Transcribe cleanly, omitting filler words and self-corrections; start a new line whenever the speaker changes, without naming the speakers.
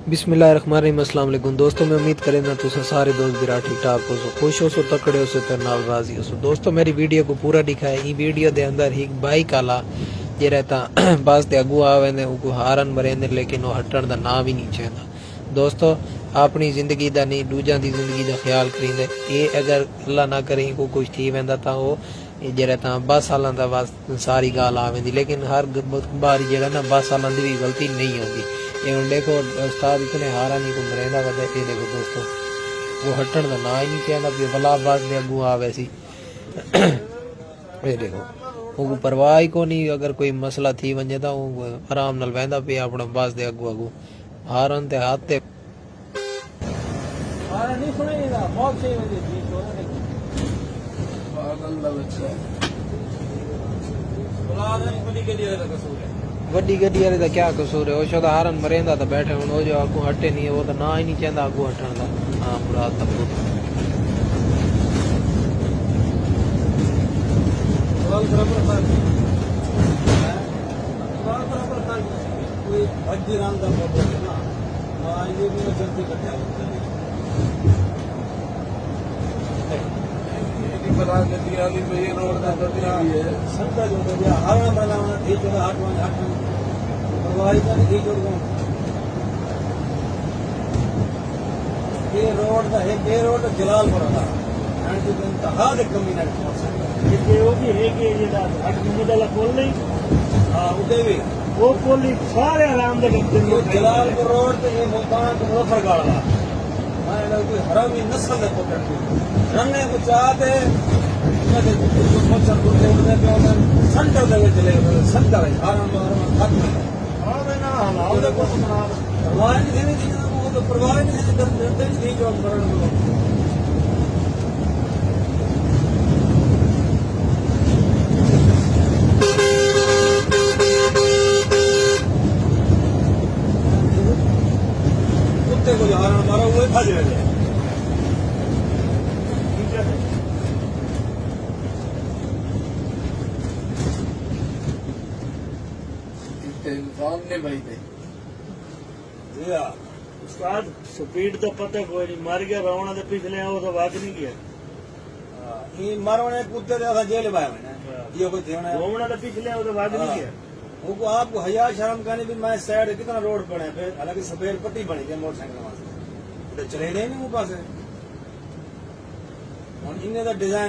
बिस्मिल्लाहिर्रहमानिर्रहीम। अस्सलाम वालेकुम दोस्तों, मैं उम्मीद करें तुम सारे दोस्त बिरा ठीक ठाक हो सो, खुश हो सो, तकड़े हो सो, ते नाल राजी हो सो। दोस्तों मेरी वीडियो को पूरा दिखाए। ई वीडियो दे अंदर ही बाइक आला जे रहता बस ते अगू आवे ने उको हारन मरेंदे, लेकिन वो हटण दा नाम ही नहीं चाहता। दोस्तों अपनी जिंदगी दा नहीं दूजा दी जिंदगी दा ख्याल करींदे। ये अगर अल्लाह ना करे को कुछ थी वेंदा ता वो जे रहता 10 साल दा बस सारी गाल आवेंदी, लेकिन हर बार जेड़ा ना 10 साल दी भी गलती नहीं होती। ये हुण देखो उस्ताद इतने हारा नहीं घूम रहा वजह। ये देखो दोस्तों वो हटण का ना ही नहीं कहना भी गुलाबाद में अगू आ वैसी। ये देखो वो परवाह ही को नहीं। अगर कोई मसला थी वजे तो वो आराम नाल वहदा पे अपना बस दे अगू अगू हारन ते हाथ ते नहीं सुनेगा बहुत सही वजह थी पागल दा बच्चा बुला नहीं बड़ी के लिए कसूर है। वड्डी गड्डी वाले का क्या कसूर है? वो शायद हारन मरेंदा तो बैठे हूँ, वो जो अगू हटे नहीं है वो तो ना ही नहीं चाहता अगू हटन का। हाँ मुराद तक ये रोड का है, ये रोड जलालपुर का इंतहा दे कमी ना ये वो भी है कि ये 8 मिनट वाला खोल नहीं। हां उदे भी वो खोली सारे आराम दे करते हैं। जलालपुर रोड ते ये मुल्तान को मुजफ्फर गाड़ा मैं ना कोई हरामी नस्ल दे पकड़ के रंगे को चाहते कदे जो मच्छर को उड़ने पे उधर सेंटर दे चले सेंटर है आराम आराम खत्म है ना हां उधर को सुना परवाह नहीं थी वो तो परवाह नहीं थी डरते नहीं जो करण को कुत्ते को जहां मारा हुए भज रहे हैं। सामने भाई थे उस्ताद स्पीड तो पता कोई नहीं मर गया रावण दे पिछले वो तो वाग नहीं गया। ये मरवने कुत्ते दे जेल बाय मैंने ये कोई थे रावण दे पिछले वो तो वाग नहीं गया। वो आपको हया शर्म करने भी मैं साइड कितना रोड बने फिर हालांकि सफेद पट्टी बनी थी मोटरसाइकिल वहां से चले नहीं वो पास है इन्हें तो डिजाइन